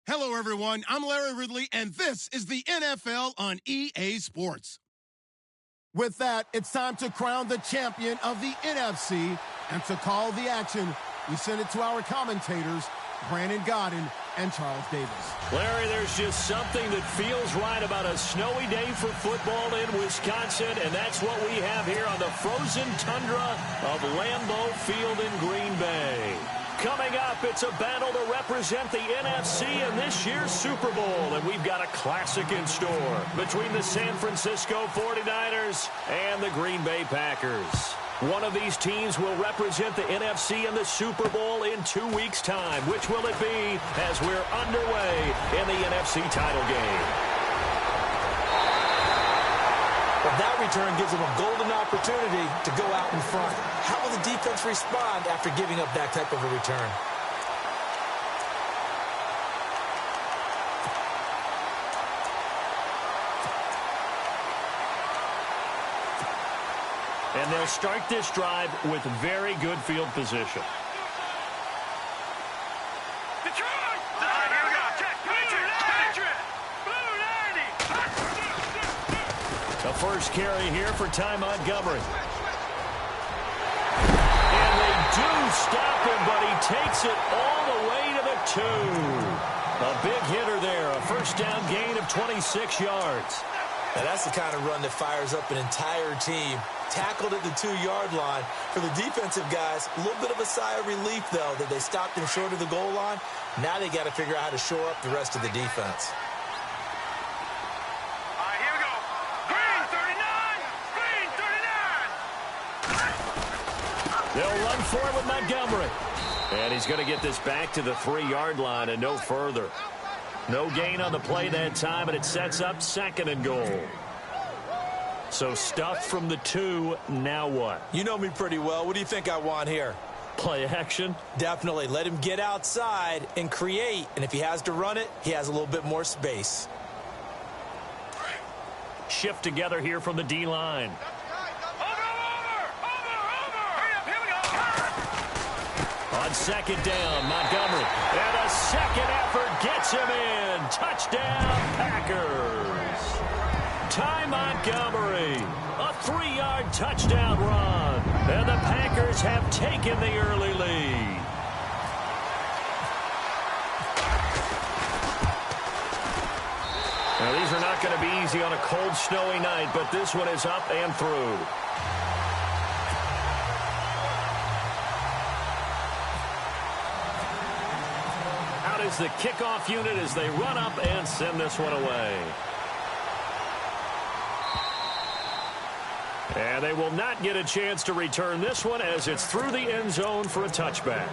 Hello, everyone. I'm Larry Ridley, and this is the NFL on EA Sports. With that, it's time to crown the champion of the NFC, and to call the action, we send it to our commentators, Brandon Godden and Charles Davis. Larry, there's just something that feels right about a snowy day for football in Wisconsin, and that's what we have here on the frozen tundra of Lambeau Field in Green Bay. Coming up, it's a battle to represent the NFC in this year's Super Bowl, and we've got a classic in store between the San Francisco 49ers and the Green Bay Packers. One of these teams will represent the NFC in the Super Bowl in 2 weeks' time. Which will it be as we're underway in the NFC title game? Well, that return gives them a golden opportunity to go out in front. How will the defense respond after giving up that type of a return? And they'll start this drive with very good field position. The first carry here for Ty Montgomery. And they do stop him, but he takes it all the way to the 2. A big hitter there, a first down gain of 26 yards. Now that's the kind of run that fires up an entire team. Tackled at the 2-yard line. For the defensive guys, a little bit of a sigh of relief, though, that they stopped him short of the goal line. Now they got to figure out how to shore up the rest of the defense. They'll run for it with Montgomery. And he's going to get this back to the 3-yard line and no further. No gain on the play that time, and it sets up 2nd and goal. So stuff from the 2, now what? You know me pretty well. What do you think I want here? Play action? Definitely. Let him get outside and create. And if he has to run it, he has a little bit more space. Shift together here from the D-line. On 2nd down, Montgomery. And a second effort gets him in. Touchdown, Packers. Ty Montgomery, a 3-yard touchdown run. And the Packers have taken the early lead. Now, these are not going to be easy on a cold, snowy night, but this one is up and through. Out is the kickoff unit as they run up and send this one away. And they will not get a chance to return this one as it's through the end zone for a touchback.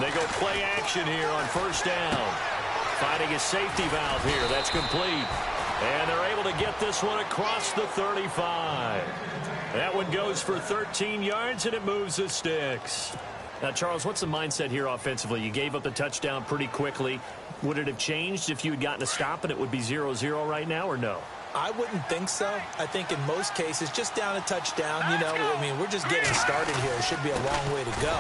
They go play action here on 1st down. Finding a safety valve here. That's complete. And they're able to get this one across the 35. That one goes for 13 yards, and it moves the sticks. Now, Charles, what's the mindset here offensively? You gave up the touchdown pretty quickly. Would it have changed if you had gotten a stop and it would be 0-0 right now, or no? I wouldn't think so. I think in most cases, just down a touchdown, you know, I mean, we're just getting started here. It should be a long way to go.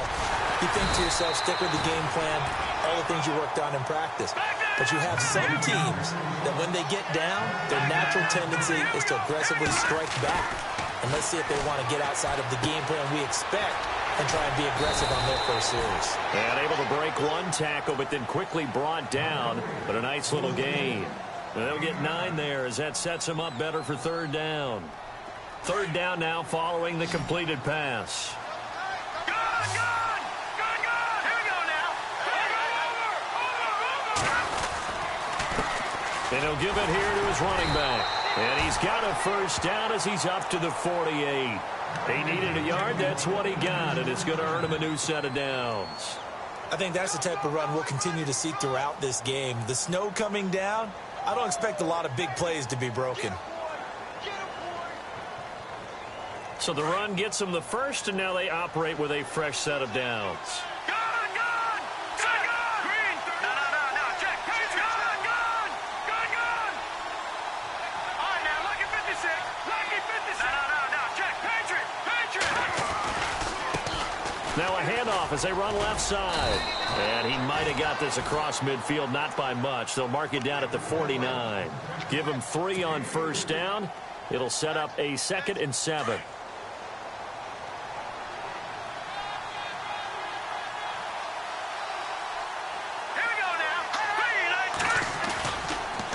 You think to yourself, stick with the game plan, all the things you worked on in practice. But you have some teams that when they get down, their natural tendency is to aggressively strike back. And let's see if they want to get outside of the game plan we expect and try and be aggressive on their first series. And able to break one tackle, but then quickly brought down. But a nice little gain. They'll get 9 there as that sets them up better for 3rd down. 3rd down now following the completed pass. And he'll give it here to his running back. And he's got a 1st down as he's up to the 48. He needed a yard. That's what he got, and it's going to earn him a new set of downs. I think that's the type of run we'll continue to see throughout this game. The snow coming down, I don't expect a lot of big plays to be broken. So the run gets them the first, and now they operate with a fresh set of downs. Now a handoff as they run left side. And he might have got this across midfield, not by much. They'll mark it down at the 49. Give him 3 on first down. It'll set up a 2nd and 7.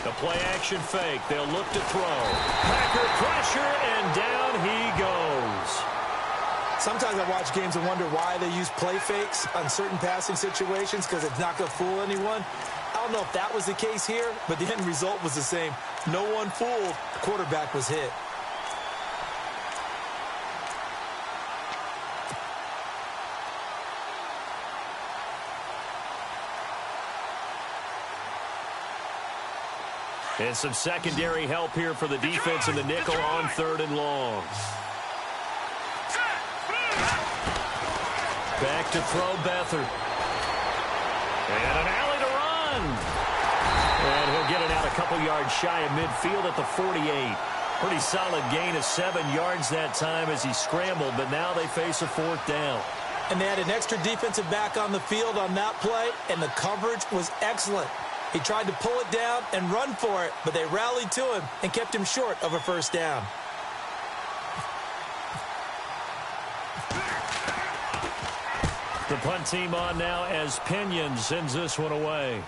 The play action fake. They'll look to throw. Packer pressure, and down he goes. Sometimes I watch games and wonder why they use play fakes on certain passing situations, because it's not going to fool anyone. I don't know if that was the case here, but the end result was the same. No one fooled. The quarterback was hit. And some secondary help here for the defense in the nickel on 3rd and long. Back to throw Beathard. And an alley to run. And he'll get it out a couple yards shy of midfield at the 48. Pretty solid gain of 7 yards that time as he scrambled, but now they face a 4th down. And they had an extra defensive back on the field on that play, and the coverage was excellent. He tried to pull it down and run for it, but they rallied to him and kept him short of a 1st down. The punt team on now as Pinion sends this one away.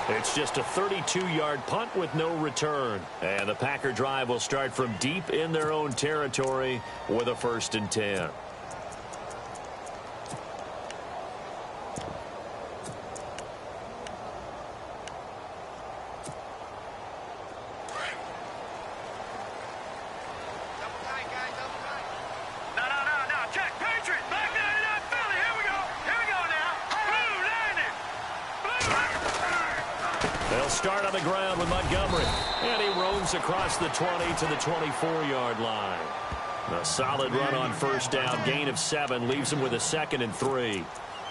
It's just a 32-yard punt with no return. And the Packer drive will start from deep in their own territory with a 1st and 10. Start on the ground with Montgomery. And he roams across the 20 to the 24-yard line. A solid run on 1st down. Gain of 7 leaves him with a 2nd and 3.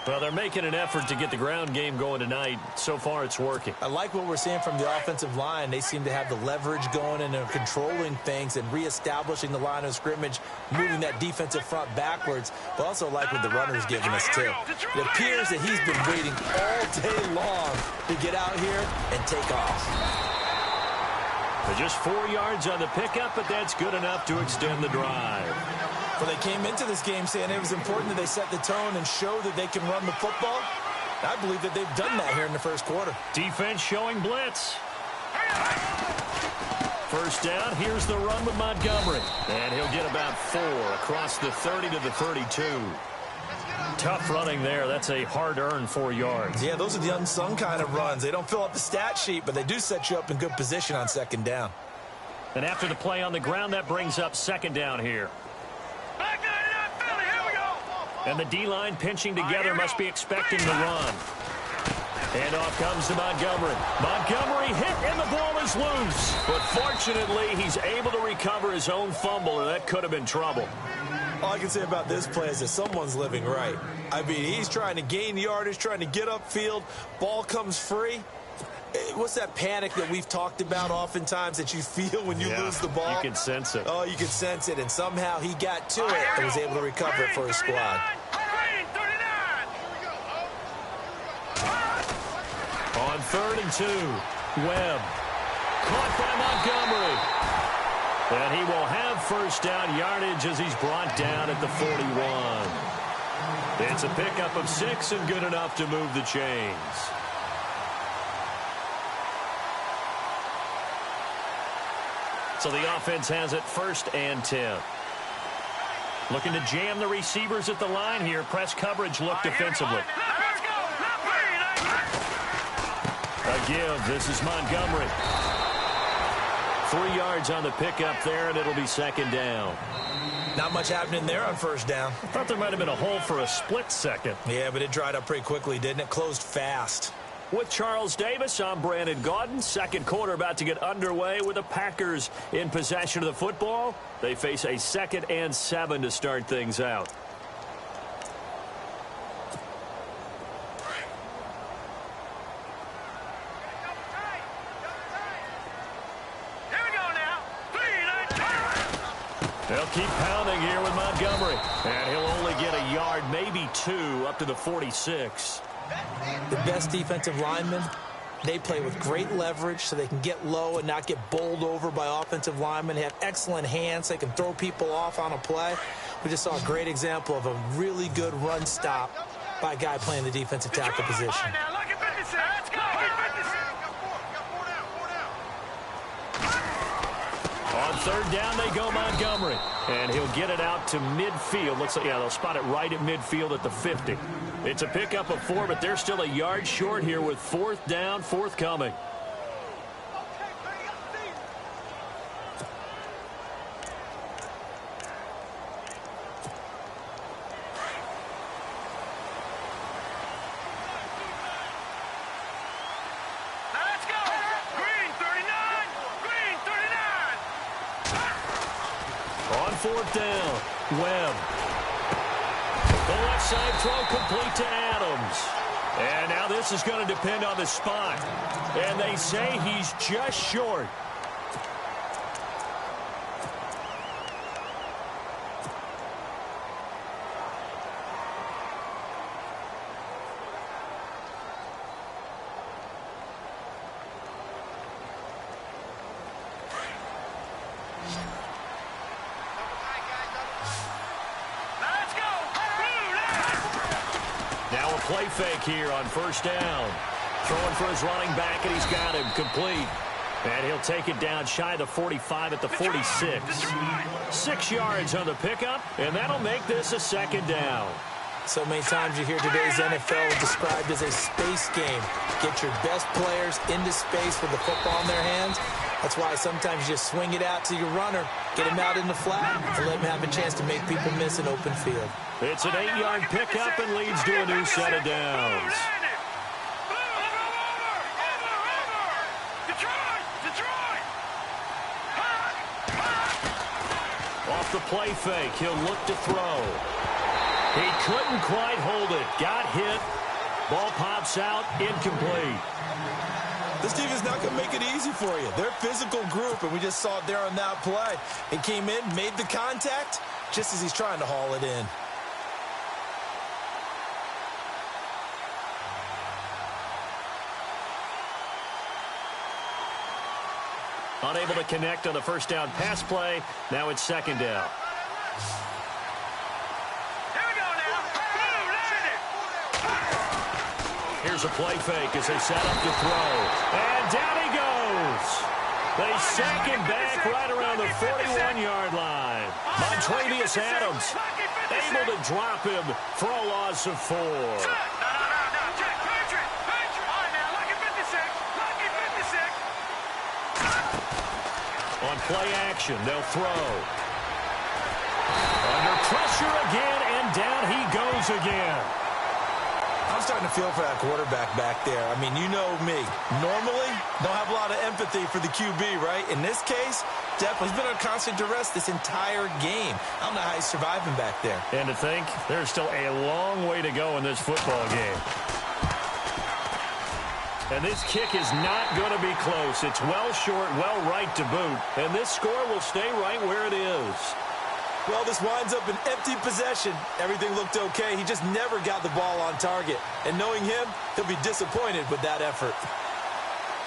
Well, they're making an effort to get the ground game going tonight. So far, it's working. I like what we're seeing from the offensive line. They seem to have the leverage going and are controlling things and reestablishing the line of scrimmage, moving that defensive front backwards. But also like what the runner's giving us, too. It appears that he's been waiting all day long to get out here and take off. Just 4 yards on the pickup, but that's good enough to extend the drive. Well, they came into this game saying it was important that they set the tone and show that they can run the football. I believe that they've done that here in the 1st quarter. Defense showing blitz. 1st down, here's the run with Montgomery. And he'll get about 4 across the 30 to the 32. Tough running there. That's a hard-earned 4 yards. Yeah, those are the unsung kind of runs. They don't fill up the stat sheet, but they do set you up in good position on 2nd down. And after the play on the ground, that brings up 2nd down here. And the D-line pinching together must be expecting the run. And off comes to Montgomery. Montgomery hit, and the ball is loose. But fortunately, he's able to recover his own fumble, or that could have been trouble. All I can say about this play is that someone's living right. I mean, he's trying to gain yardage, trying to get upfield. Ball comes free. What's that panic that we've talked about oftentimes that you feel when you lose the ball? You can sense it. Oh, you can sense it. And somehow he got to it and was able to recover it for his squad. On 3rd and 2, Webb. Caught by Montgomery. And he will have 1st down yardage as he's brought down at the 41. It's a pickup of 6 and good enough to move the chains. So the offense has it 1st and 10. Looking to jam the receivers at the line here. Press coverage look defensively. A give. This is Montgomery. 3 yards on the pickup there, and it'll be 2nd down. Not much happening there on first down. I thought there might have been a hole for a split second. Yeah, but it dried up pretty quickly, didn't it? Closed fast. With Charles Davis, I'm Brandon Gaudin. Second quarter about to get underway with the Packers in possession of the football. They face a 2nd and 7 to start things out. They'll keep pounding here with Montgomery. And he'll only get a yard, maybe 2, up to the 46. The best defensive linemen, they play with great leverage so they can get low and not get bowled over by offensive linemen. They have excellent hands. They can throw people off on a play. We just saw a great example of a really good run stop by a guy playing the defensive tackle position. On third down, they go Montgomery. And he'll get it out to midfield. Looks like, yeah, they'll spot it right at midfield at the 50. It's a pickup of 4, but they're still a yard short here with 4th down, forthcoming. On 4th down, Webb. The left side throw complete to Adams. And now this is going to depend on the spot. And they say he's just short. Now a play fake here on first down. Throwing for his running back, and he's got him complete. And he'll take it down shy of the 45 at the 46. 6 yards on the pickup, and that'll make this a 2nd down. So many times you hear today's NFL described as a space game. Get your best players into space with the football in their hands. That's why sometimes you just swing it out to your runner, get him out in the flat, and let him have a chance to make people miss an open field. It's an 8-yard pickup and leads to a new set of downs. Off the play fake, he'll look to throw. He couldn't quite hold it. Got hit. Ball pops out, incomplete. This team is not going to make it easy for you. They're a physical group, and we just saw it there on that play. It came in, made the contact, just as he's trying to haul it in. Unable to connect on the first down pass play. Now it's 2nd down. Here's a play fake as they set up to throw. And down he goes. They sack him back right around the 41-yard line. Montravius Adams able to drop him for a loss of 4. On play action, they'll throw. Under pressure again, and down he goes again. I'm starting to feel for that quarterback back there. I mean, you know me. Normally, don't have a lot of empathy for the QB, right? In this case, definitely. He's been on constant duress this entire game. I don't know how he's surviving back there. And to think, there's still a long way to go in this football game. And this kick is not going to be close. It's well short, well right to boot. And this score will stay right where it is. Well, this winds up an empty possession. Everything looked okay. He just never got the ball on target. And knowing him, he'll be disappointed with that effort.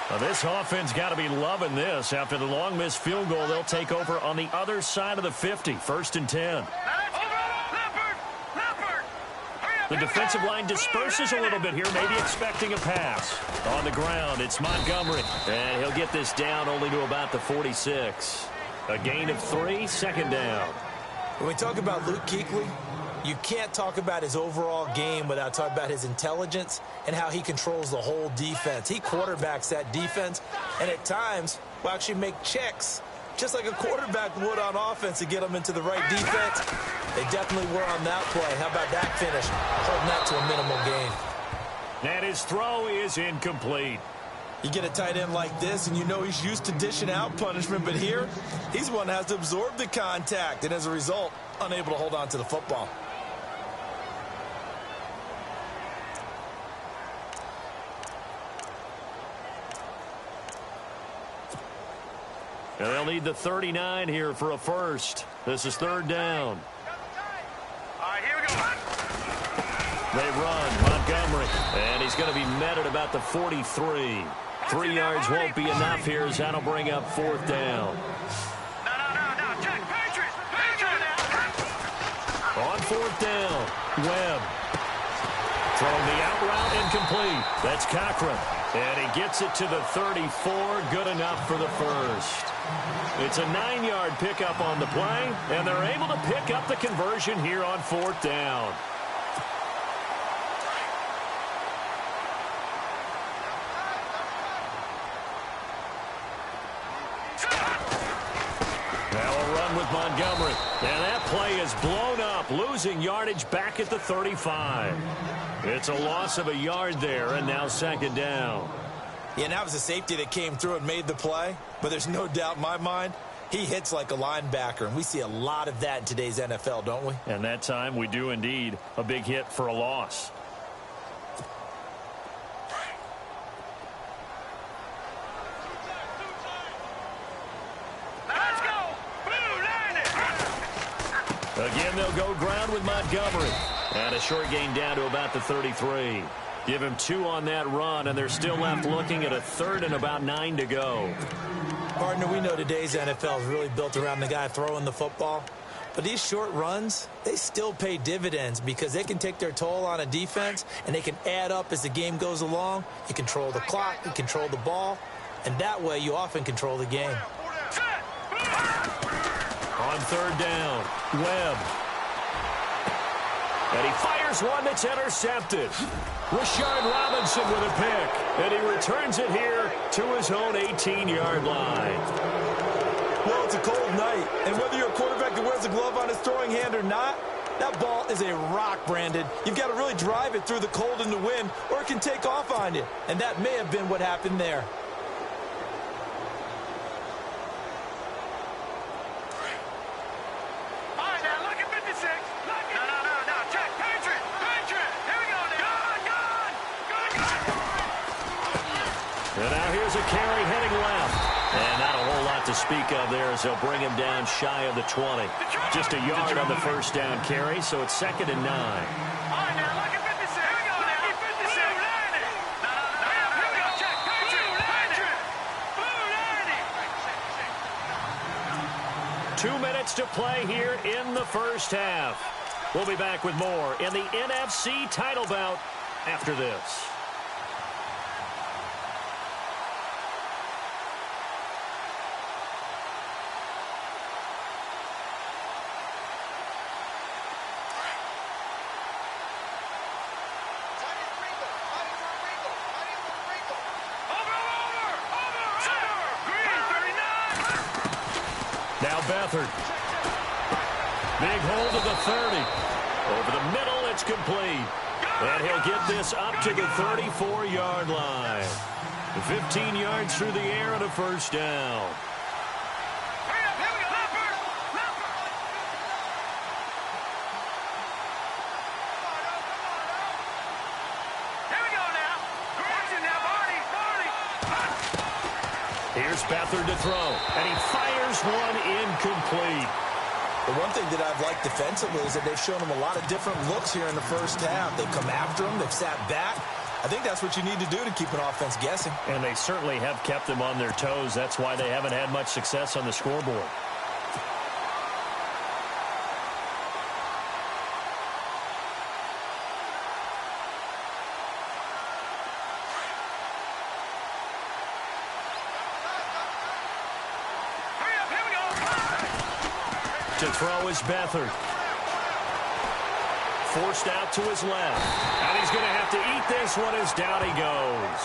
Well, this offense got to be loving this. After the long missed field goal, they'll take over on the other side of the 50, 1st and 10. The defensive line disperses a little bit here, maybe expecting a pass. On the ground, it's Montgomery. And he'll get this down only to about the 46. A gain of 3, 2nd down. When we talk about Luke Kuechly, you can't talk about his overall game without talking about his intelligence and how he controls the whole defense. He quarterbacks that defense and at times will actually make checks just like a quarterback would on offense to get them into the right defense. They definitely were on that play. How about that finish? Holding that to a minimal gain. And his throw is incomplete. You get a tight end like this, and you know he's used to dishing out punishment, but here, he's one that has to absorb the contact, and as a result, unable to hold on to the football. And they'll need the 39 here for a first. This is third down. All right, here we go. They run, Montgomery, and he's going to be met at about the 43. 3 yards won't be enough here as that'll bring up fourth down. No, Jack, Patriots now. On fourth down, Webb. Throwing the out route incomplete. That's Cochran. And he gets it to the 34, good enough for the first. It's a 9-yard pickup on the play, and they're able to pick up the conversion here on fourth down. Now a run with Montgomery. And that play is blown up, losing yardage back at the 35. It's a loss of a yard there, and now second down. Yeah, and that was a safety that came through and made the play. But there's no doubt in my mind, he hits like a linebacker. And we see a lot of that in today's NFL, don't we? And that time we do indeed. A big hit for a loss. Let's go. Again, they'll go ground with Montgomery. And a short gain down to about the 33. Give him 2 on that run, and they're still left looking at a third and about 9 to go. Partner, we know today's NFL is really built around the guy throwing the football. But these short runs, they still pay dividends because they can take their toll on a defense, and they can add up as the game goes along. You control the clock, you control the ball, and that way you often control the game. On third down, Webb. And he fires one that's intercepted. Rashard Robinson with a pick. And he returns it here to his own 18-yard line. Well, it's a cold night, and whether you're a quarterback that wears a glove on his throwing hand or not, that ball is a rock, Brandon. You've got to really drive it through the cold and the wind, or it can take off on you. And that may have been what happened there. And now here's a carry heading left. And not a whole lot to speak of there as they'll bring him down shy of the 20. Just a yard on the first down carry, so it's 2nd and 9. All right, now look at 56. Here we go now. 56. Here we go. Check. Patriot. 2 minutes to play here in the first half. We'll be back with more in the NFC title bout after this. Now Beathard. Big hold of the 30. Over the middle, it's complete. And he'll get this up to the 34-yard line. 15 yards through the air and a first down. Here's Beathard to throw, and he fires one incomplete. The one thing that I've liked defensively is that they've shown him a lot of different looks here in the first half. They've come after him. They've sat back. I think that's what you need to do to keep an offense guessing. And they certainly have kept them on their toes. That's why they haven't had much success on the scoreboard. To throw is Beathard. Forced out to his left. And he's going to have to eat this one as down he goes.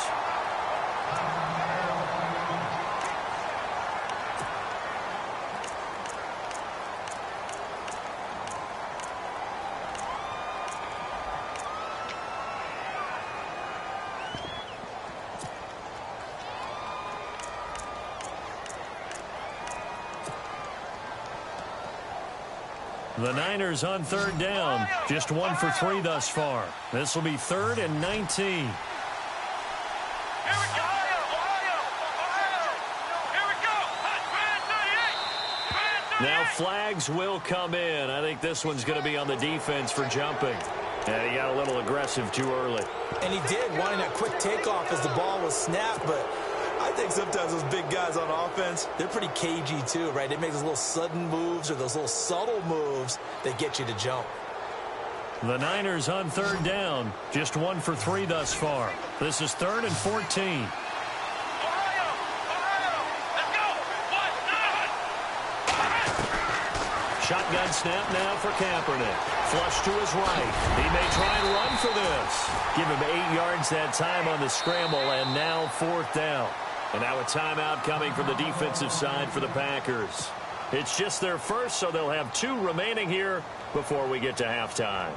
The Niners on third down. Just 1 for 3 thus far. This will be 3rd and 19. Now flags will come in. I think this one's going to be on the defense for jumping. And he got a little aggressive too early. And he did, wanting that quick takeoff as the ball was snapped. But I think sometimes those big guys on offense, they're pretty cagey too, right? They make those little sudden moves or those little subtle moves that get you to jump. The Niners on third down. Just 1 for 3 thus far. This is 3rd and 14. Shotgun snap now for Kaepernick. Flush to his right. He may try and run for this. Give him 8 yards that time on the scramble, and now 4th down. And now a timeout coming from the defensive side for the Packers. It's just their first, so they'll have 2 remaining here before we get to halftime.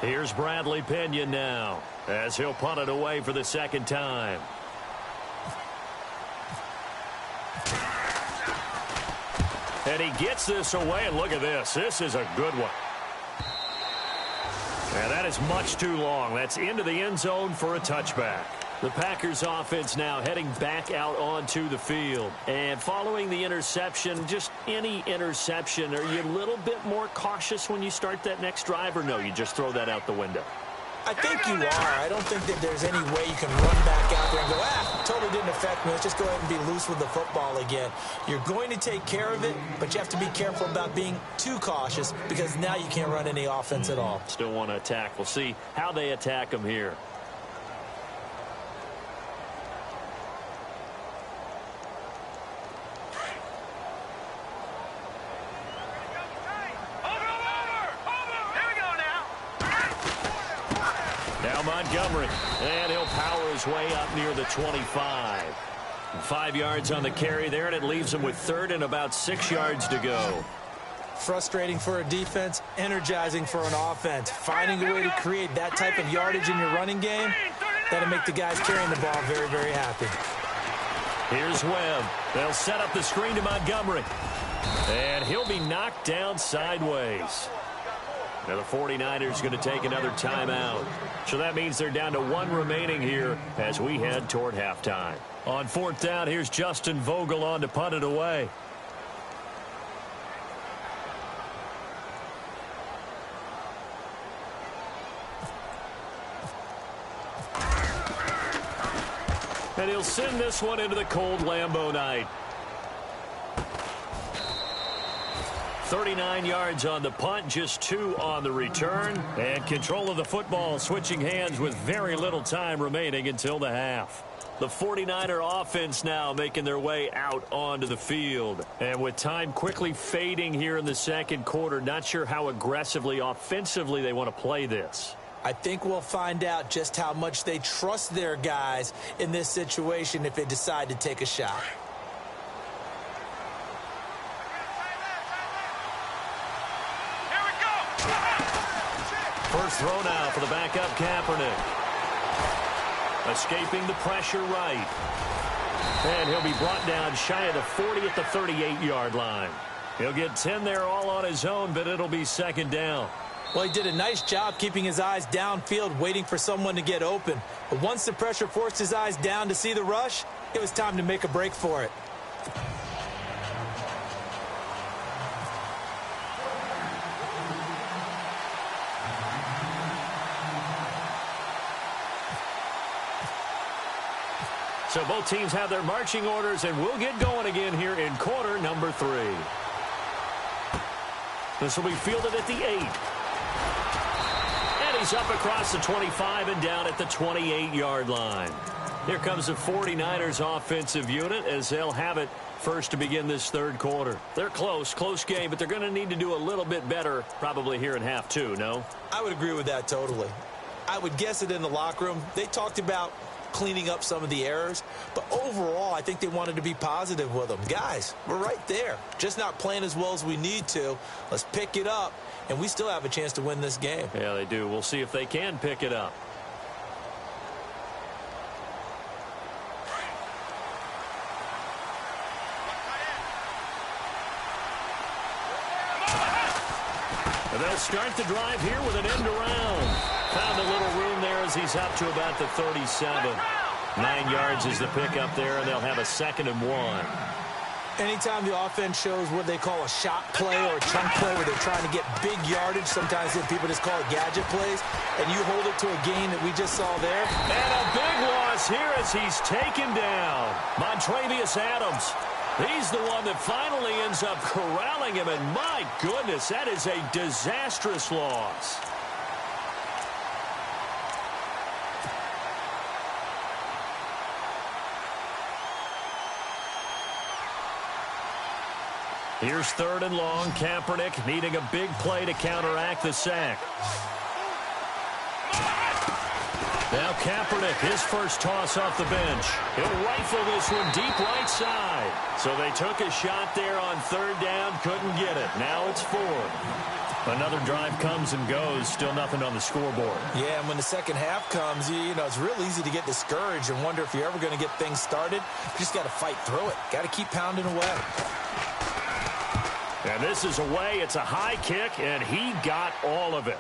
Here's Bradley Pinion now, as he'll punt it away for the 2nd time. And he gets this away, and look at this. This is a good one. And that is much too long. That's into the end zone for a touchback. The Packers offense now heading back out onto the field. And following the interception, just any interception, are you a little bit more cautious when you start that next drive, or no, you just throw that out the window? I think you are. I don't think that there's any way you can run back out there and go, totally didn't affect me. Let's just go ahead and be loose with the football again. You're going to take care of it, but you have to be careful about being too cautious because now you can't run any offense at all. Still want to attack. We'll see how they attack them here. Montgomery, and he'll power his way up near the 25. 5 yards on the carry there, and it leaves him with 3rd and about 6 yards to go. Frustrating for a defense, energizing for an offense. Finding a way to create that type of yardage in your running game, that'll make the guys carrying the ball very, very happy. Here's Webb. They'll set up the screen to Montgomery, and he'll be knocked down sideways. Now the 49ers going to take another timeout. So that means they're down to 1 remaining here as we head toward halftime. On 4th down, here's Justin Vogel on to punt it away. And he'll send this one into the cold Lambeau night. 39 yards on the punt, just 2 on the return. And control of the football switching hands with very little time remaining until the half. The 49er offense now making their way out onto the field. And with time quickly fading here in the 2nd quarter, not sure how aggressively, offensively they want to play this. I think we'll find out just how much they trust their guys in this situation if they decide to take a shot. First throw now for the backup Kaepernick. Escaping the pressure right. And he'll be brought down shy of the 40 at the 38-yard line. He'll get 10 there all on his own, but it'll be 2nd down. Well, he did a nice job keeping his eyes downfield, waiting for someone to get open. But once the pressure forced his eyes down to see the rush, it was time to make a break for it. So both teams have their marching orders, and we'll get going again here in quarter number 3. This will be fielded at the 8. And he's up across the 25 and down at the 28-yard line. Here comes the 49ers offensive unit as they'll have it first to begin this 3rd quarter. They're close game, but they're going to need to do a little bit better probably here in half 2, no? I would agree with that totally. I would guess it in the locker room. They talked about cleaning up some of the errors, but overall I think they wanted to be positive with them. Guys, we're right there, just not playing as well as we need to. Let's pick it up, and we still have a chance to win this game. Yeah, they do. We'll see if they can pick it up. And they'll start the drive here with an end around. Found a little room there as he's up to about the 37. 9 yards is the pickup there, and they'll have a 2nd and 1. Anytime the offense shows what they call a shot play or a chunk play where they're trying to get big yardage, sometimes people just call it gadget plays, and you hold it to a gain that we just saw there. And a big loss here as he's taken down. Montravius Adams. He's the one that finally ends up corralling him, and my goodness, that is a disastrous loss. Here's 3rd and long. Kaepernick needing a big play to counteract the sack. Now Kaepernick, his first toss off the bench. He'll rifle this one deep right side. So they took a shot there on 3rd down, couldn't get it. Now it's 4th. Another drive comes and goes, still nothing on the scoreboard. Yeah, and when the second half comes, you know, it's real easy to get discouraged and wonder if you're ever going to get things started. You just got to fight through it. Got to keep pounding away. And this is away. It's a high kick, and he got all of it.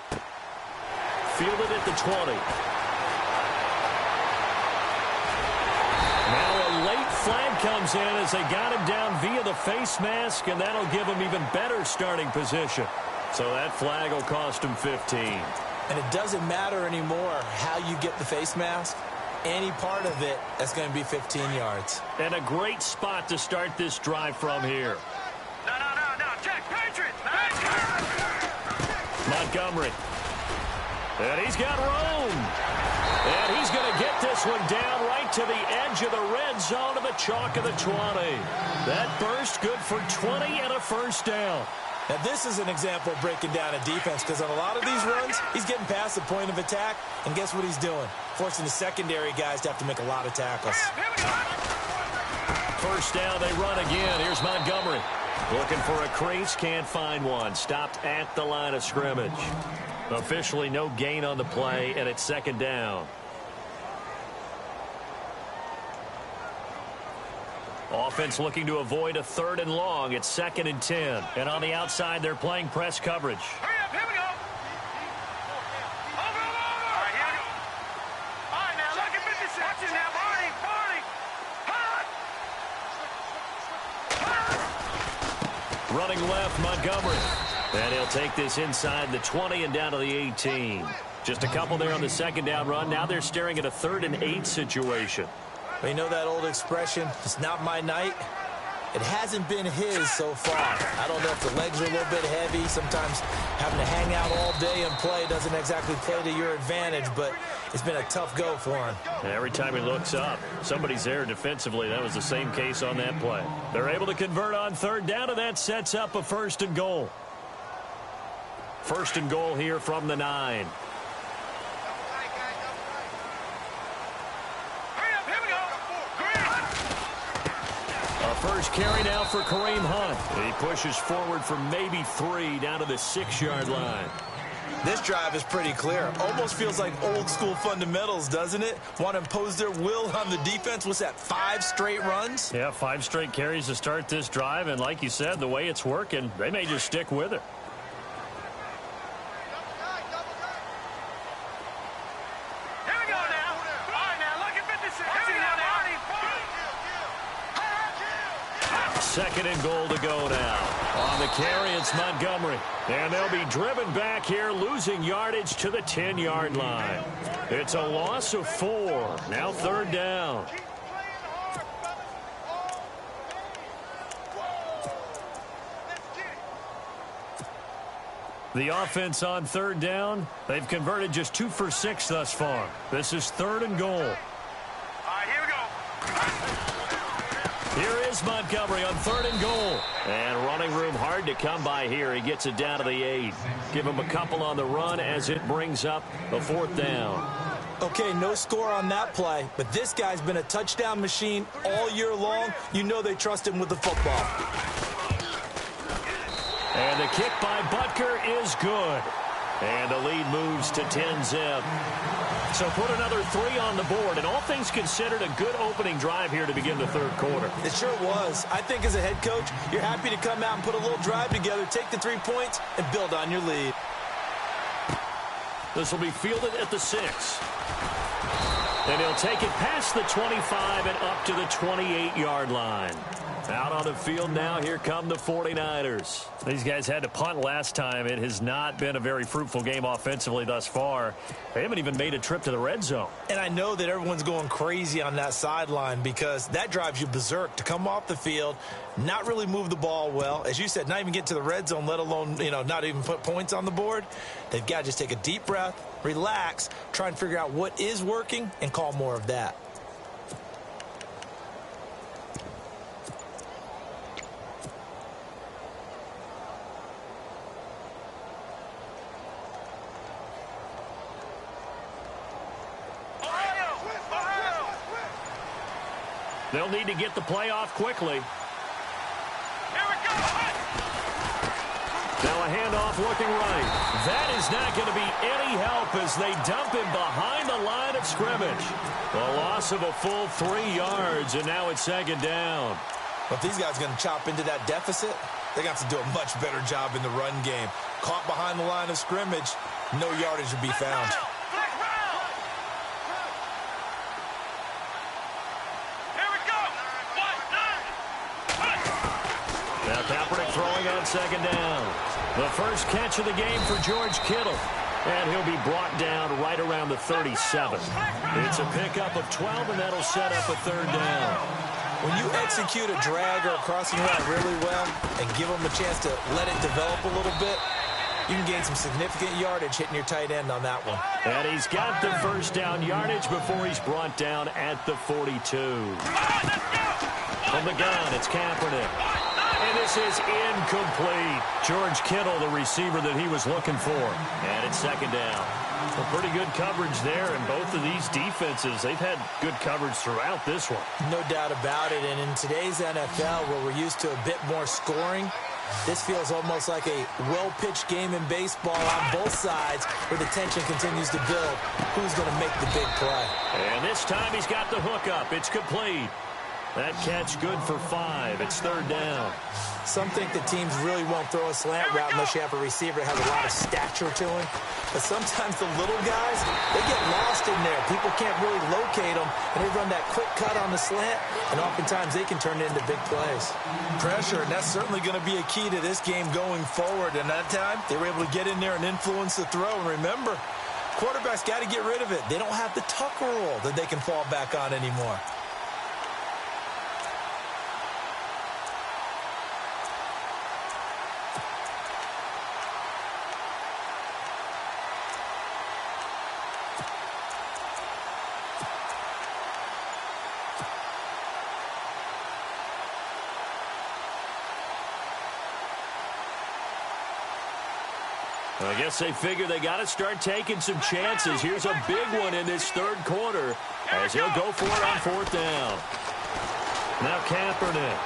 Fielded at the 20. Now a late flag comes in as they got him down via the face mask, and that'll give him even better starting position. So that flag will cost him 15. And it doesn't matter anymore how you get the face mask. Any part of it, that's going to be 15 yards. And a great spot to start this drive from here. Montgomery. And he's got room. And he's going to get this one down right to the edge of the red zone of the chalk of the 20. That burst good for 20 and a 1st down. Now, this is an example of breaking down a defense because on a lot of these runs, he's getting past the point of attack, and guess what he's doing? Forcing the secondary guys to have to make a lot of tackles. 1st down, they run again. Here's Montgomery. Looking for a crease, can't find one. Stopped at the line of scrimmage. Officially no gain on the play, and it's 2nd down. Offense looking to avoid a 3rd and long. It's 2nd and 10. And on the outside, they're playing press coverage. Hurry up, here we go. Over. All right, here we go. All right, now, look at 56. Watch it now, Barney. Running left, Montgomery. And he'll take this inside the 20 and down to the 18. Just a couple there on the 2nd down run. Now they're staring at a 3rd and 8 situation. Well, you know that old expression, it's not my night? It hasn't been his so far. I don't know if the legs are a little bit heavy. Sometimes having to hang out all day and play doesn't exactly play to your advantage, but it's been a tough go for him. Every time he looks up, somebody's there defensively. That was the same case on that play. They're able to convert on 3rd down, and that sets up a 1st and goal. 1st and goal here from the 9. First carry now for Kareem Hunt. He pushes forward for maybe 3 down to the 6-yard line. This drive is pretty clear. Almost feels like old school fundamentals, doesn't it? Want to impose their will on the defense. What's that, 5 straight runs? Yeah, 5 straight carries to start this drive. And like you said, the way it's working, they may just stick with it. Here we go now. All right, now, look at 56. Here we go now. 2nd and goal to go now. On the carry, it's Montgomery. And they'll be driven back here, losing yardage to the 10-yard line. It's a loss of 4. Now 3rd down. The offense on 3rd down, they've converted just 2 for 6 thus far. This is 3rd and goal. All right, here we go. Here is Montgomery on 3rd and goal. And running room hard to come by here. He gets it down to the 8. Give him a couple on the run as it brings up a 4th down. Okay, no score on that play, but this guy's been a touchdown machine all year long. You know they trust him with the football. And the kick by Butker is good. And the lead moves to 10-zip. So put another 3 on the board. And all things considered, a good opening drive here to begin the 3rd quarter. It sure was. I think as a head coach, you're happy to come out and put a little drive together, take the 3 points, and build on your lead. This will be fielded at the 6. And he'll take it past the 25 and up to the 28-yard line. Out on the field now, here come the 49ers. These guys had to punt last time. It has not been a very fruitful game offensively thus far. They haven't even made a trip to the red zone. And I know that everyone's going crazy on that sideline because that drives you berserk to come off the field, not really move the ball well. As you said, not even get to the red zone, let alone, not even put points on the board. They've got to just take a deep breath, relax, try and figure out what is working, and call more of that. They'll need to get the play off quickly. Here we go. Now a handoff looking right. That is not going to be any help as they dump him behind the line of scrimmage. A loss of a full 3 yards, and now it's second down. But these guys are going to chop into that deficit. They're going to have to do a much better job in the run game. Caught behind the line of scrimmage, no yardage will be found. Now Kaepernick throwing on second down. The first catch of the game for George Kittle. And he'll be brought down right around the 37. It's a pickup of 12, and that'll set up a third down. When you execute a drag or a crossing route really well and give them a chance to let it develop a little bit, you can gain some significant yardage hitting your tight end on that one. And he's got the first down yardage before he's brought down at the 42. From the gun, it's Kaepernick. And this is incomplete. George Kittle, the receiver that he was looking for. And it's second down. Well, pretty good coverage there, and both of these defenses, they've had good coverage throughout this one. No doubt about it. And in today's NFL, where we're used to a bit more scoring, this feels almost like a well-pitched game in baseball on both sides where the tension continues to build. Who's going to make the big play? And this time he's got the hook up. It's complete. That catch good for 5. It's third down. Some think that teams really won't throw a slant route unless you have a receiver that has a lot of stature to him. But sometimes the little guys, they get lost in there. People can't really locate them, and they run that quick cut on the slant, and oftentimes they can turn it into big plays. Pressure, and that's certainly going to be a key to this game going forward. And that time, they were able to get in there and influence the throw. And remember, quarterbacks got to get rid of it. They don't have the Tucker rule that they can fall back on anymore. I guess they figure they got to start taking some chances. Here's a big one in this third quarter as he'll go for it on fourth down. Now Kaepernick.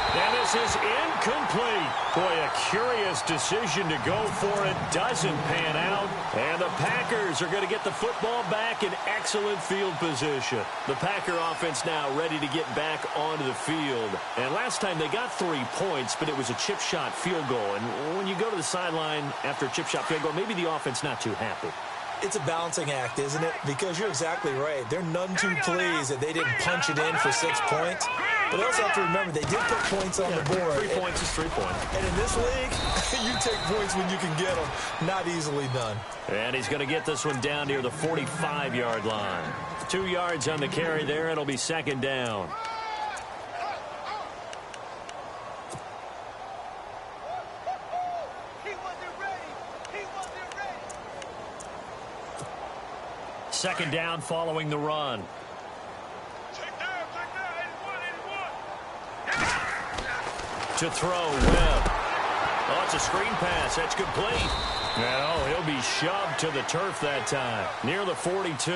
And this is incomplete. Boy, a curious decision to go for it. Doesn't pan out. And the Packers are going to get the football back in excellent field position. The Packer offense now ready to get back onto the field. And last time they got 3 points, but it was a chip shot field goal. And when you go to the sideline after a chip shot field goal, maybe the offense not too happy. It's a balancing act, isn't it? Because you're exactly right. They're none too pleased that they didn't punch it in for 6 points. But they also have to remember they did put points on the board. 3 points is 3 points. And in this league, you take points when you can get them. Not easily done. And he's going to get this one down near the 45-yard line. 2 yards on the carry there. It'll be second down. Second down following the run. To throw, Webb. Oh, it's a screen pass. That's complete. No, he'll be shoved to the turf that time. Near the 42.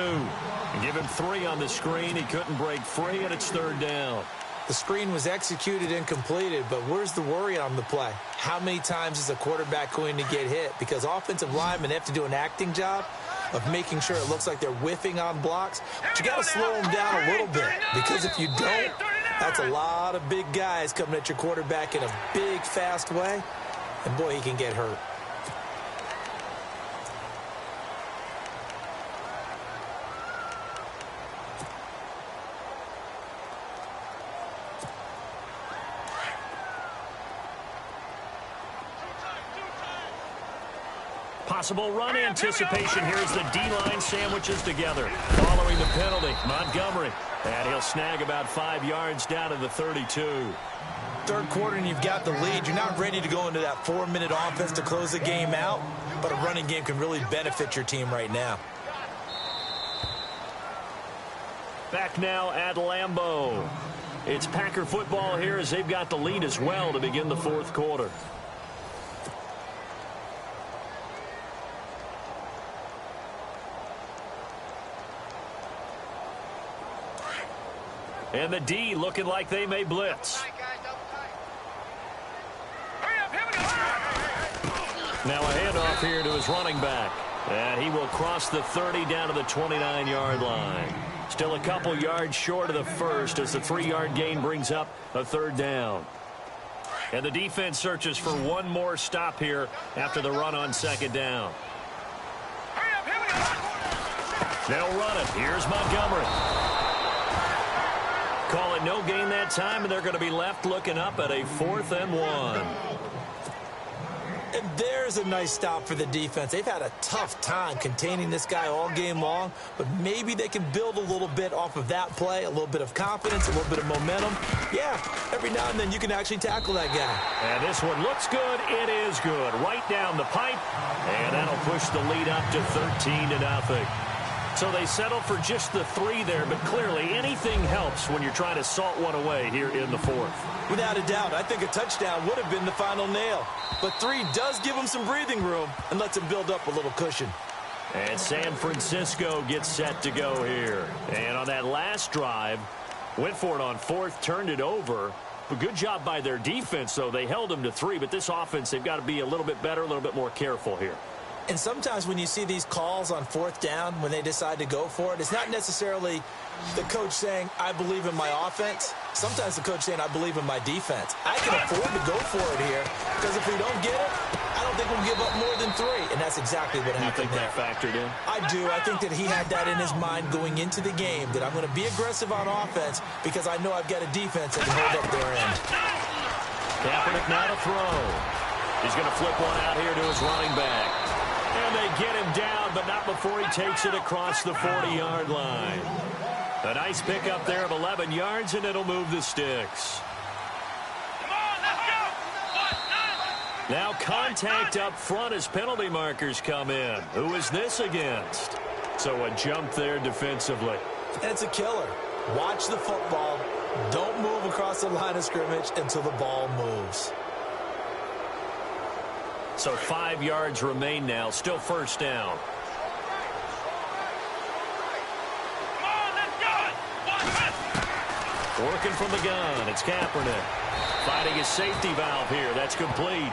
Give him 3 on the screen. He couldn't break free, and it's third down. The screen was executed and completed, but where's the worry on the play? How many times is a quarterback going to get hit? Because offensive linemen have to do an acting job of making sure it looks like they're whiffing on blocks. But you got to slow them down a little bit, because if you don't, that's a lot of big guys coming at your quarterback in a big, fast way, and boy, he can get hurt. Possible run anticipation here as the D-line sandwiches together. Following the penalty, Montgomery. And he'll snag about 5 yards down to the 32. Third quarter and you've got the lead. You're not ready to go into that 4-minute offense to close the game out, but a running game can really benefit your team right now. Back now at Lambeau. It's Packer football here as they've got the lead as well to begin the fourth quarter. And the D looking like they may blitz. Now a handoff here to his running back. And he will cross the 30 down to the 29-yard line. Still a couple yards short of the first as the 3-yard gain brings up a third down. And the defense searches for one more stop here after the run on second down. They'll run it. Here's Montgomery. Call it no gain that time, and they're going to be left looking up at a 4th and 1. And there's a nice stop for the defense. They've had a tough time containing this guy all game long, but maybe they can build a little bit off of that play, a little bit of confidence, a little bit of momentum. Yeah, every now and then you can actually tackle that guy. And this one looks good. It is good. Right down the pipe, and that'll push the lead up to 13-0. So they settle for just the 3 there, but clearly anything helps when you're trying to salt one away here in the fourth. Without a doubt, I think a touchdown would have been the final nail. But 3 does give them some breathing room and lets them build up a little cushion. And San Francisco gets set to go here. And on that last drive, went for it on 4th, turned it over. But good job by their defense, though. They held them to 3, but this offense, they've got to be a little bit better, a little bit more careful here. And sometimes when you see these calls on 4th down, when they decide to go for it, it's not necessarily the coach saying, I believe in my offense. Sometimes the coach saying, I believe in my defense. I can afford to go for it here because if we don't get it, I don't think we'll give up more than 3. And that's exactly what happened there. You think that factored in? I do. I think that he had that in his mind going into the game, that I'm going to be aggressive on offense because I know I've got a defense that can hold up their end. Kaepernick now to throw. He's going to flip one out here to his running back. And they get him down, but not before he takes it across the 40-yard line. A nice pickup there of 11 yards, and it'll move the sticks. Now contact up front as penalty markers come in. Who is this against? So a jump there defensively. And it's a killer. Watch the football. Don't move across the line of scrimmage until the ball moves. So 5 yards remain now. Still first down. Working from the gun. It's Kaepernick. Finding his safety valve here. That's complete.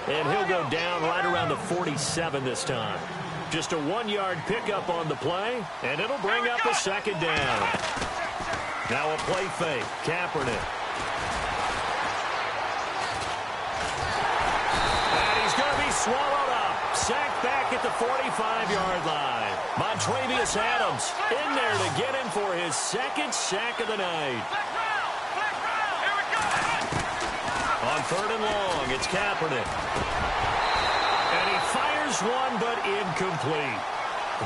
And he'll go down right around the 47 this time. Just a 1-yard pickup on the play. And it'll bring up a second down. Now a play fake. Kaepernick. Swallowed up. Sacked back at the 45-yard line. Montrevious Adams in there to get him for his 2nd sack of the night. On 3rd and long, it's Kaepernick. And he fires one, but incomplete.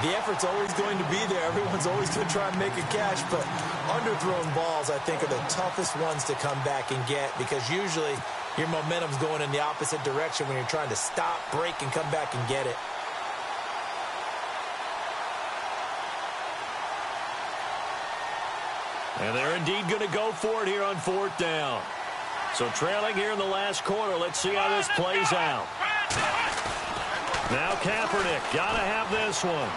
The effort's always going to be there. Everyone's always going to try and make a catch, but underthrown balls, I think, are the toughest ones to come back and get because usually your momentum's going in the opposite direction when you're trying to stop, break, and come back and get it. And they're indeed going to go for it here on 4th down. So trailing here in the last quarter. Let's see how this plays out. Now Kaepernick, got to have this one.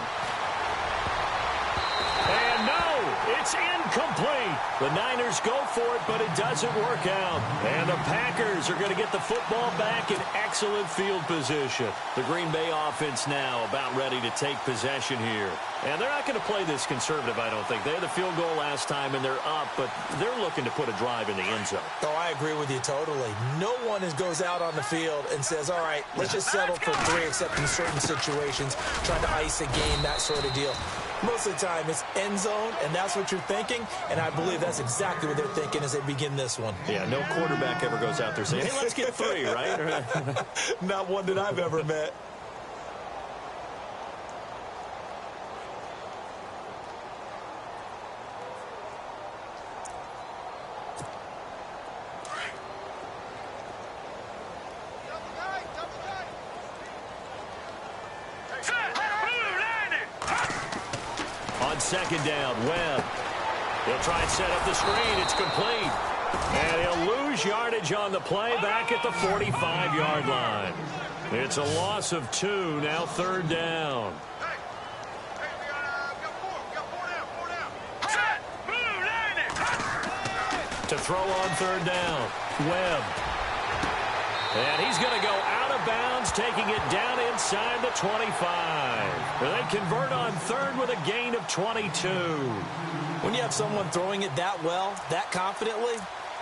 And no, it's incomplete. The Niners go for it, but it doesn't work out. And the Packers are going to get the football back in excellent field position. The Green Bay offense now about ready to take possession here. And they're not going to play this conservative, I don't think. They had the field goal last time, and they're up, but they're looking to put a drive in the end zone. Oh, I agree with you totally. No one goes out on the field and says, all right, let's just settle for 3, except in certain situations, trying to ice a game, that sort of deal. Most of the time, it's end zone, and that's what you're thinking, and I believe that's exactly what they're thinking as they begin this one. Yeah, no quarterback ever goes out there saying, hey, let's get 3, right? Not one that I've ever met. second down. Webb. He'll try and set up the screen. It's complete. And he'll lose yardage on the play back at the 45-yard line. It's a loss of 2, now third down. To throw on third down, Webb. And he's going to go out of bounds, taking it down inside the 25. They convert on third with a gain of 22. When you have someone throwing it that well, that confidently,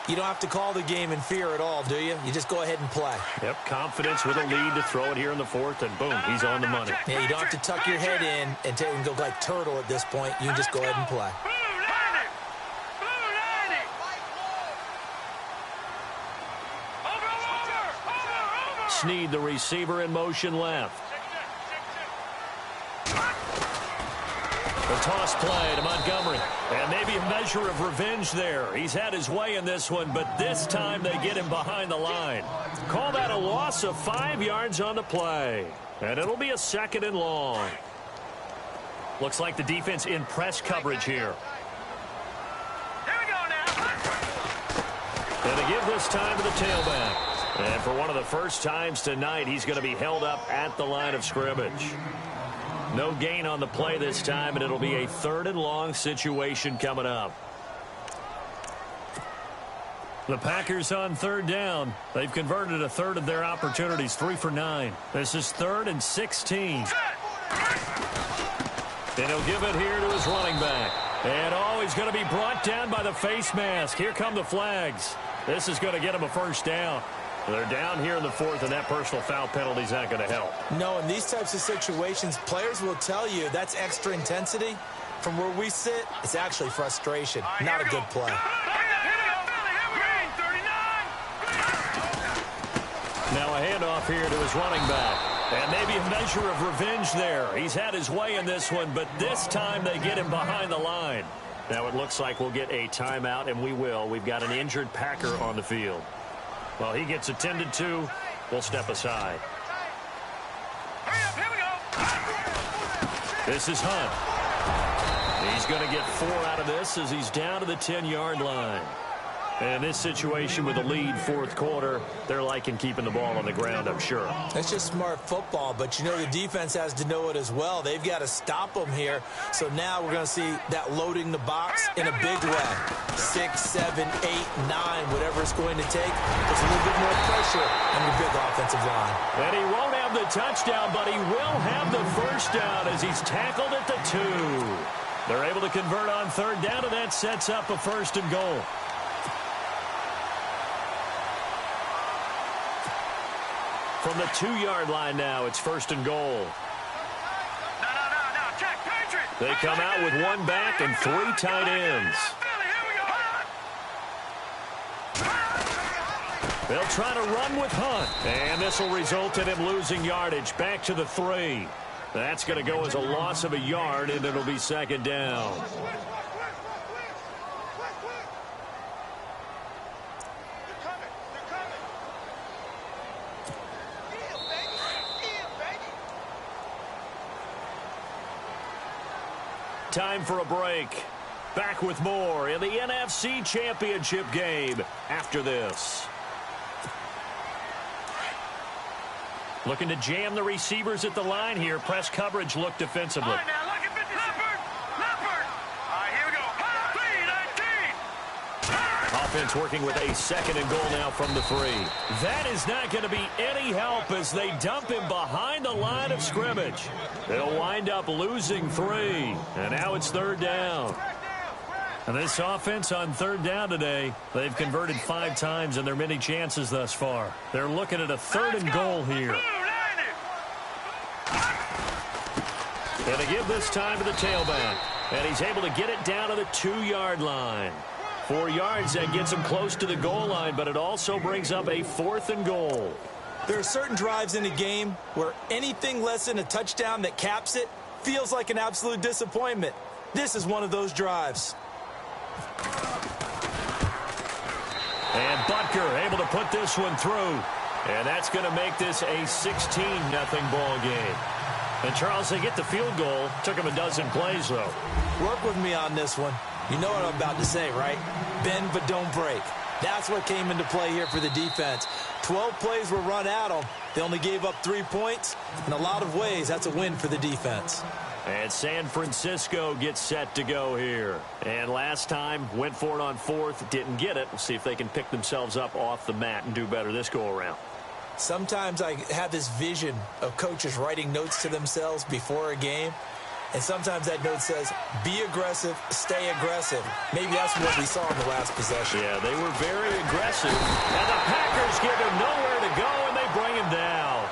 you don't have to call the game in fear at all, do you? You just go ahead and play. Yep, confidence with a lead to throw it here in the fourth, and boom, he's on the money. Yeah, you don't have to tuck your head in and go like turtle at this point. You can just go ahead and play. Snead, the receiver, in motion left. The toss play to Montgomery. And maybe a measure of revenge there. He's had his way in this one, but this time they get him behind the line. Call that a loss of 5 yards on the play. And it'll be a second and long. Looks like the defense in press coverage here. Here we go now. And they give this time to the tailback. And for one of the first times tonight, he's going to be held up at the line of scrimmage. No gain on the play this time, and it'll be a third and long situation coming up. The Packers on third down. They've converted a third of their opportunities, 3 for 9. This is 3rd and 16. And he'll give it here to his running back. And he's going to be brought down by the face mask. Here come the flags. This is going to get him a first down. They're down here in the 4th, and that personal foul penalty is not going to help. No, in these types of situations, players will tell you that's extra intensity. From where we sit, it's actually frustration, not a good play. Now a handoff here to his running back. And maybe a measure of revenge there. He's had his way in this one, but this time they get him behind the line. Now it looks like we'll get a timeout, and we will. We've got an injured Packer on the field. Well, he gets attended to. We'll step aside. Here we go. This is Hunt. He's going to get 4 out of this as he's down to the 10-yard line. And in this situation with a lead 4th quarter, they're liking keeping the ball on the ground, I'm sure. It's just smart football, but you know the defense has to know it as well. They've got to stop them here. So now we're going to see that loading the box in a big way. 6, 7, 8, 9, whatever it's going to take. Puts a little bit more pressure on your big offensive line. And he won't have the touchdown, but he will have the first down as he's tackled at the 2. They're able to convert on third down, and that sets up a 1st and goal. From the 2-yard line now, it's 1st and goal. No. Check, Patriot. They come out with 1 back and 3 tight ends. They'll try to run with Hunt. And this will result in him losing yardage back to the 3. That's going to go as a loss of a yard, and it'll be 2nd down. Time for a break. Back with more in the NFC Championship game after this. Looking to jam the receivers at the line here. Press coverage look defensively. All right, now, look at 50. Leopard. All right, here we go. 3-19. Offense working with a 2nd and goal now from the 3. That is not going to be any help as they dump him behind the line of scrimmage. They'll wind up losing 3. And now it's 3rd down. And this offense on 3rd down today, they've converted 5 times in their many chances thus far. They're looking at a 3rd and goal here. And they give this time to the tailback. And he's able to get it down to the 2-yard line. 4 yards, that gets him close to the goal line, but it also brings up a 4th and goal. There are certain drives in a game where anything less than a touchdown that caps it feels like an absolute disappointment. This is one of those drives. And Butker able to put this one through. And that's going to make this a 16-0 ball game. And, Charles, they get the field goal. Took them a dozen plays, though. Work with me on this one. You know what I'm about to say, right? Bend but don't break. That's what came into play here for the defense. 12 plays were run at them. They only gave up 3 points. In a lot of ways, that's a win for the defense. And San Francisco gets set to go here. And last time, went for it on 4th, didn't get it. We'll see if they can pick themselves up off the mat and do better this go-around. Sometimes I have this vision of coaches writing notes to themselves before a game. And sometimes that note says, be aggressive, stay aggressive. Maybe that's what we saw in the last possession. Yeah, they were very aggressive. And the Packers give him nowhere to go, and they bring him down.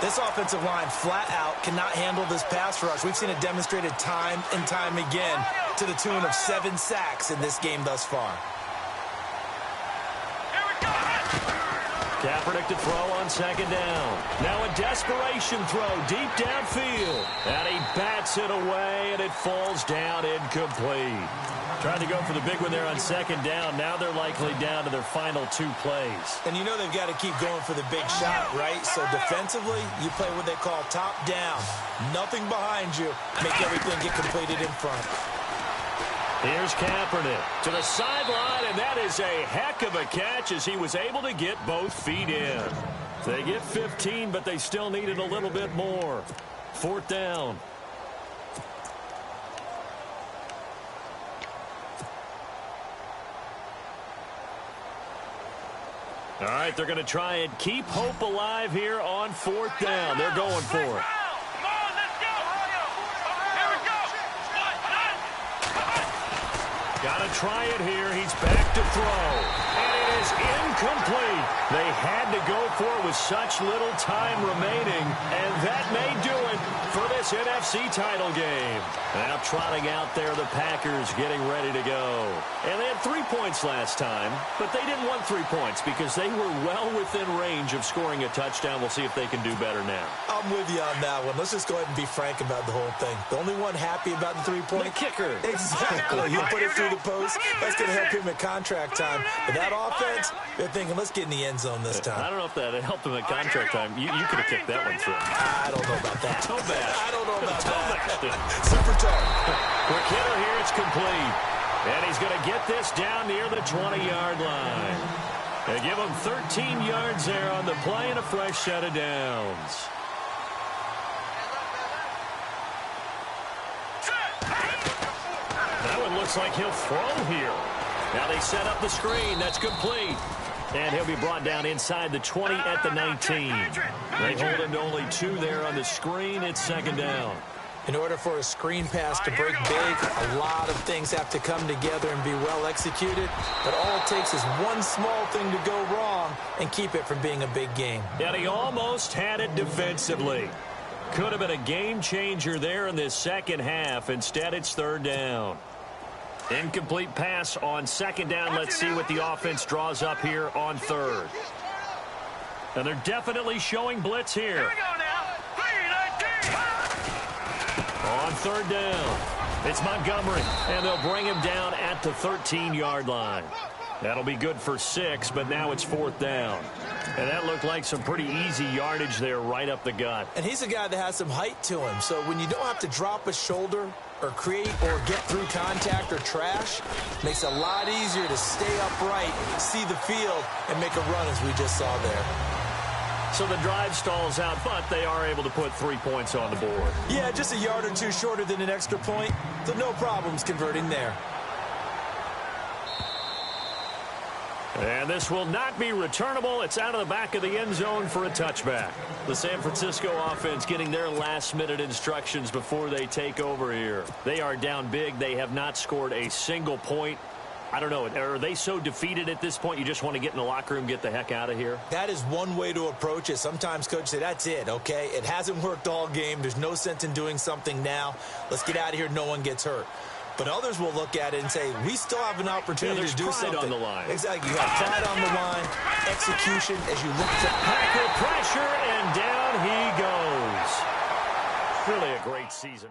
This offensive line flat out cannot handle this pass rush. We've seen it demonstrated time and time again to the tune of 7 sacks in this game thus far. Kaepernick to throw on 2nd down. Now a desperation throw deep downfield. And he bats it away, and it falls down incomplete. Trying to go for the big one there on 2nd down. Now they're likely down to their final 2 plays. And you know they've got to keep going for the big shot, right? So defensively, you play what they call top down. Nothing behind you. Make everything get completed in front. Here's Kaepernick to the sideline, and that is a heck of a catch as he was able to get both feet in. They get 15, but they still needed a little bit more. 4th down. All right, they're going to try and keep hope alive here on 4th down. They're going for it. Got to try it here. He's back to throw. And it is incomplete. They had to go for it with such little time remaining. And that may do it for this NFC title game. Now trotting out there, the Packers getting ready to go. And they had 3 points last time, but they didn't want 3 points because they were well within range of scoring a touchdown. We'll see if they can do better now. I'm with you on that one. Let's just go ahead and be frank about the whole thing. The only one happy about the 3-point? The kicker. Exactly. You put it through the post. That's going to help him at contract time. But that offense, they're thinking, let's get in the end zone this time. I don't know if that helped him at contract time. You could have kicked that one through. I don't know about that. Toe bash. I don't know about that. Super Super toe. Quick hitter here. It's complete. And he's going to get this down near the 20-yard line. They give him 13 yards there on the play and a fresh set of downs. That one looks like he'll throw here. Now they set up the screen. That's complete. And he'll be brought down inside the 20 at the 19. They hold him to only 2 there on the screen. It's 2nd down. In order for a screen pass to break big, a lot of things have to come together and be well executed. But all it takes is one small thing to go wrong and keep it from being a big game. And he almost had it defensively. Could have been a game changer there in this second half. Instead, it's 3rd down. Incomplete pass on 2nd down. Let's see what the offense draws up here on 3rd. And they're definitely showing blitz here. Here we go now. 3-19. On 3rd down, it's Montgomery, and they'll bring him down at the 13-yard line. That'll be good for 6, but now it's 4th down. And that looked like some pretty easy yardage there right up the gut. And he's a guy that has some height to him, so when you don't have to drop a shoulder or create or get through contact or trash, makes it a lot easier to stay upright, see the field, and make a run as we just saw there. So the drive stalls out, but they are able to put 3 points on the board. Yeah, just a yard or 2 shorter than an extra point, so no problems converting there. And this will not be returnable. It's out of the back of the end zone for a touchback. The San Francisco offense getting their last-minute instructions before they take over here. They are down big. They have not scored a single point. I don't know. Are they so defeated at this point you just want to get in the locker room, get the heck out of here? That is one way to approach it. Sometimes coaches say, that's it, okay? It hasn't worked all game. There's no sense in doing something now. Let's get out of here. No one gets hurt. But others will look at it and say, we still have an opportunity to do something. On the line. Exactly. You have pride on the line, execution as you look to Packer pressure, and down he goes. Really a great season.